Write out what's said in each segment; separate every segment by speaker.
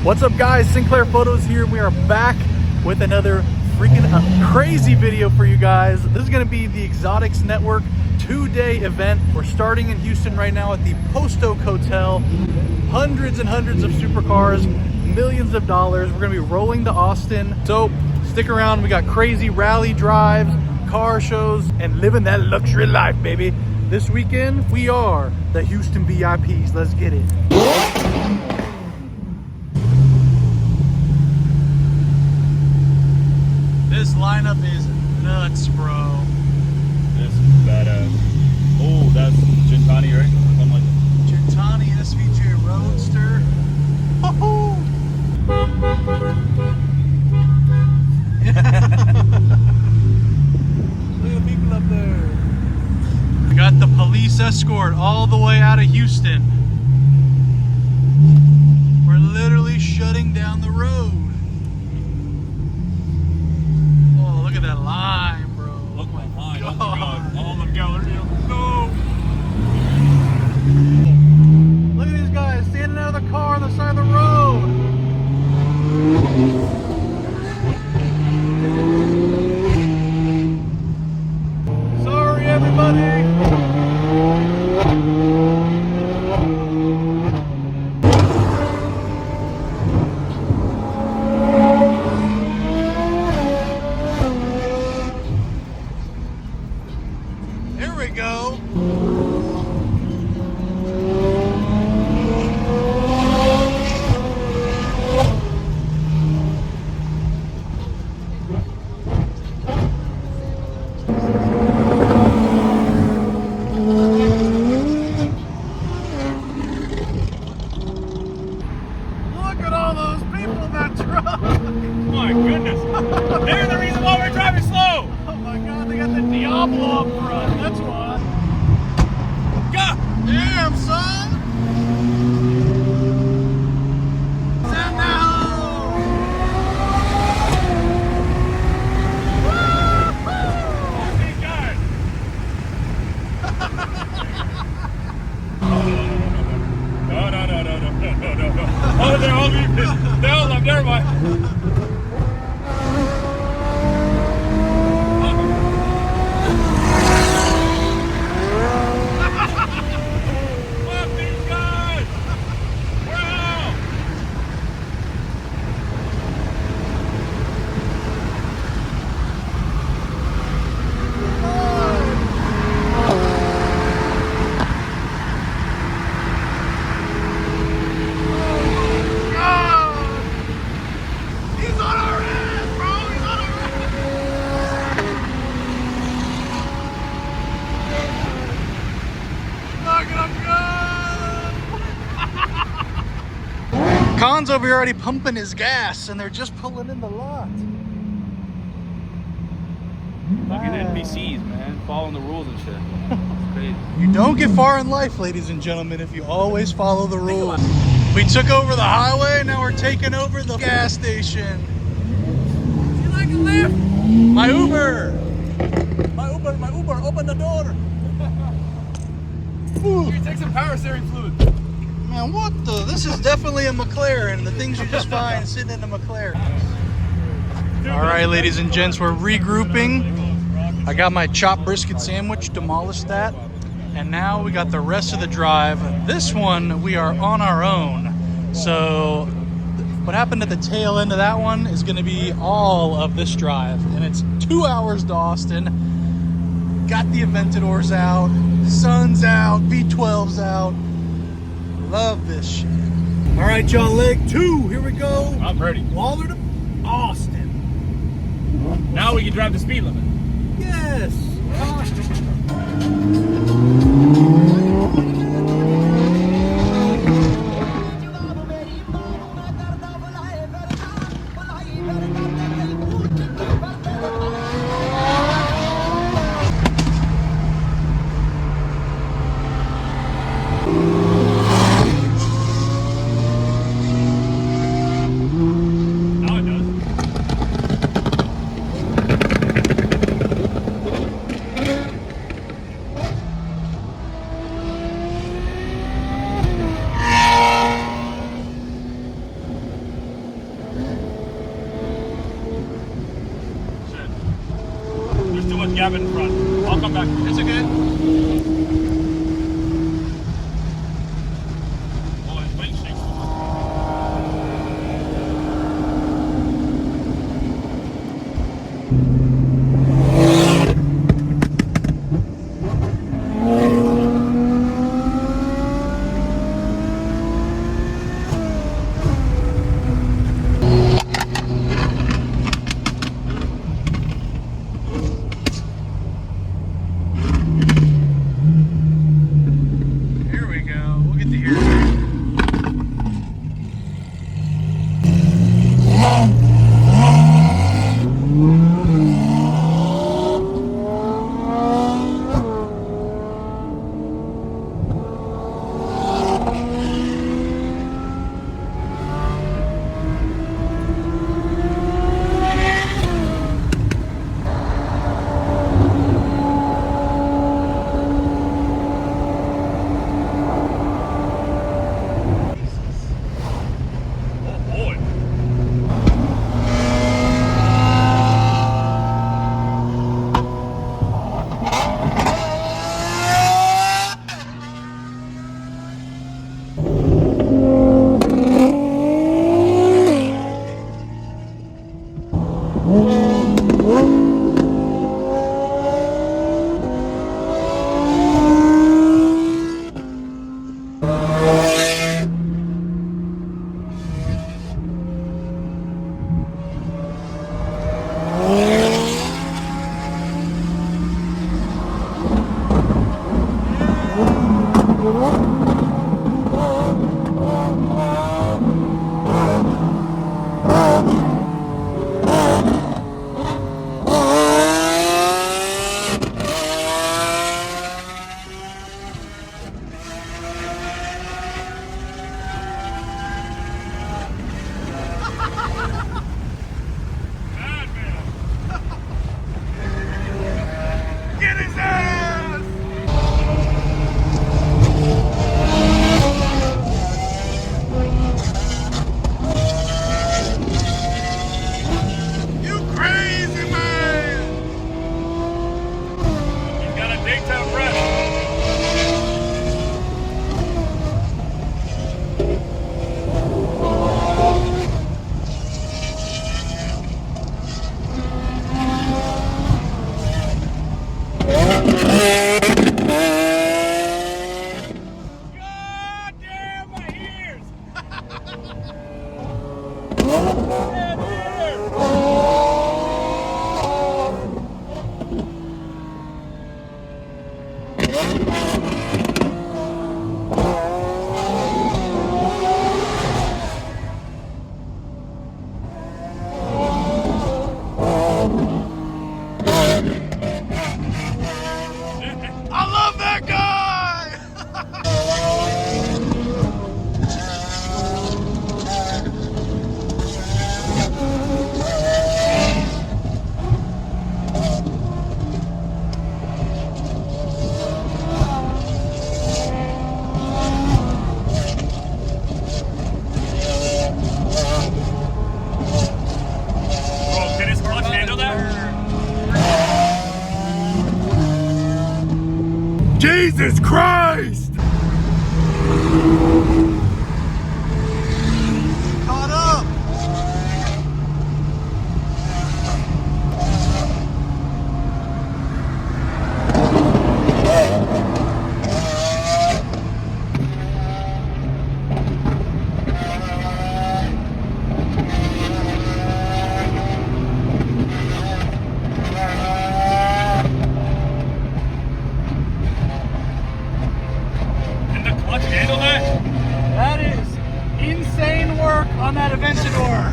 Speaker 1: What's up guys, Sinclair Photos here, and we are back with another freaking crazy video for you guys. This is going to be the Exotics Network 2-day event. We're starting in Houston right now at the Post Oak Hotel. Hundreds and hundreds of supercars, millions of dollars. We're going to be rolling to Austin. So stick around, we got crazy rally drives, car shows, and living that luxury life, baby. This weekend, we are the Houston VIPs. Let's get it. This lineup is nuts, bro.
Speaker 2: This is badass. Oh, that's Gintani, right? Something like that.
Speaker 1: Gintani SVJ Roadster. Oh. Look at the people up there. We got the police escort all the way out of Houston. We're literally shutting down the road. Look at that line, bro.
Speaker 2: Look at that line. Oh my god. All the gallery. No.
Speaker 1: Look at these guys standing out of the car on the side of the road. Sorry, everybody. Go. Look at all those people in that truck.
Speaker 2: My goodness. They're the reason why we're driving slow.
Speaker 1: Oh my god, they got the Diablo up front. That's why.
Speaker 2: God
Speaker 1: damn, son. Send now.
Speaker 2: Oh my god. No. Oh, they're all being pissed. They're all up. Never mind.
Speaker 1: Khan's over here already pumping his gas, and they're just pulling in the lot.
Speaker 2: Fucking NPCs, man. Following the rules and shit. It's crazy.
Speaker 1: You don't get far in life, ladies and gentlemen, if you always follow the rules. We took over the highway, now we're taking over the gas station.
Speaker 2: Would you like a lift?
Speaker 1: My Uber!
Speaker 2: My Uber, open the door. Here, take some power steering fluid.
Speaker 1: Man, what the? This is definitely a McLaren. The things you just find sitting in a McLaren. All right, ladies and gents, we're regrouping. I got my chopped brisket sandwich, demolished that. And now we got the rest of the drive. This one, we are on our own. So what happened at the tail end of that one is gonna be all of this drive. And it's 2 hours to Austin. Got the Aventadors out, sun's out, V12s out. Love this shit. All right, y'all, leg 2, here we go.
Speaker 2: I'm ready.
Speaker 1: Waller to Austin.
Speaker 2: Now we can drive the speed limit.
Speaker 1: Yes.
Speaker 2: gap in front. I'll come back.
Speaker 1: It's okay.
Speaker 2: Oh, his wind shakes too much.
Speaker 1: Here we go. We'll get to hear it.
Speaker 2: Oh boy. Get his ass! You crazy man! He's got a daytime rest. God damn my ears! Damn ears! I love that guy! Bro, can his clutch handle that? Jesus Christ!
Speaker 1: Caught up.
Speaker 2: Can the clutch handle that?
Speaker 1: That is insane work on that Aventador.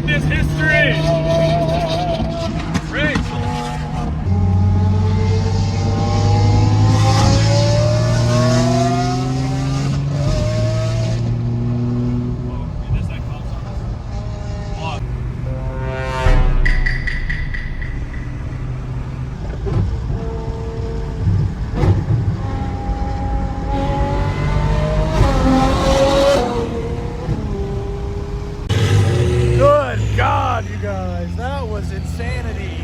Speaker 2: make this history. Rich.
Speaker 1: God, you guys, that was insanity.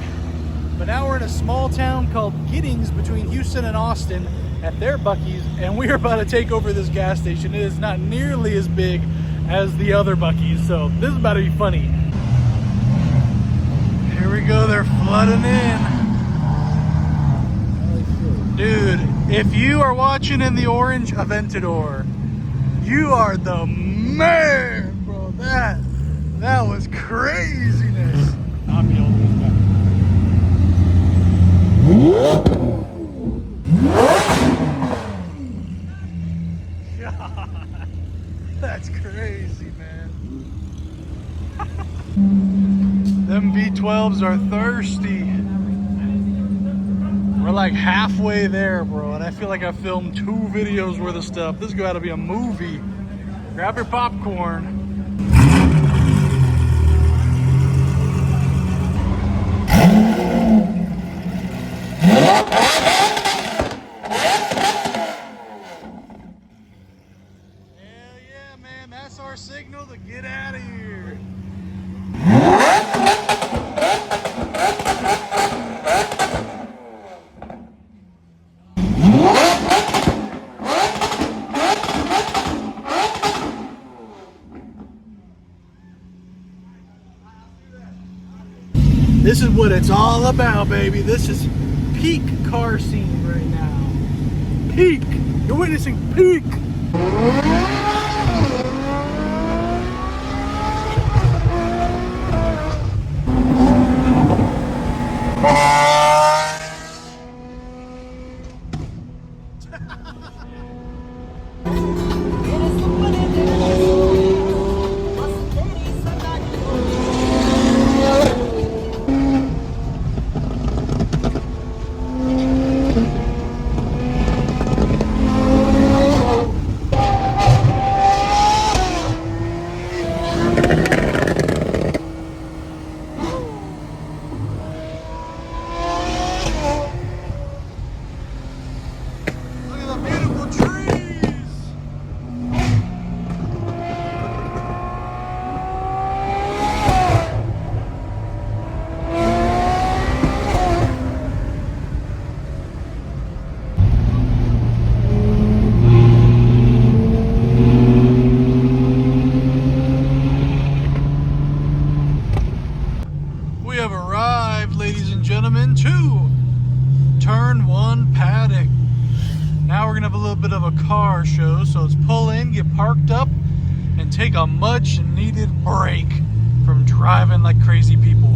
Speaker 1: But now we're in a small town called Giddings between Houston and Austin at their Buc-ee's, and we are about to take over this gas station. It is not nearly as big as the other Buc-ee's, so this is about to be funny. Here we go, they're flooding in. Dude, if you are watching in the orange Aventador, you are the man, bro. That was craziness.
Speaker 2: Not the old
Speaker 1: God, that's crazy, man. Them V12s are thirsty. We're like halfway there, bro, and I feel like I filmed 2 videos worth of stuff. This is going to be a movie. Grab your popcorn. That's our signal to get out of here. This is what it's all about, baby. This is peak car scene right now. Peak. You're witnessing peak. Ladies and gentlemen, to turn 1 paddock. Now we're gonna have a little bit of a car show, so let's pull in, get parked up, and take a much needed break from driving like crazy people.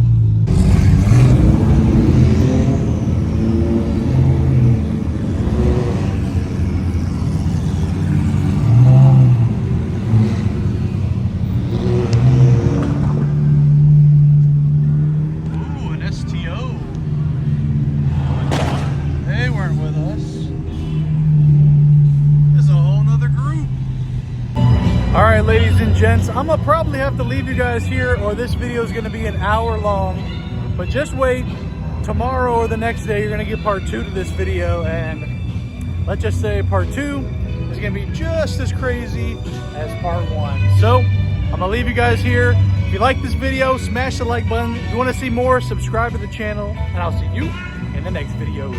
Speaker 1: Alright, ladies and gents, I'm gonna probably have to leave you guys here, or this video is gonna be an hour long. But just wait, tomorrow or the next day you're gonna get part 2 to this video, and let's just say part 2 is gonna be just as crazy as part 1. So I'm gonna leave you guys here. If you like this video, smash the like button. If you want to see more, subscribe to the channel, and I'll see you in the next video.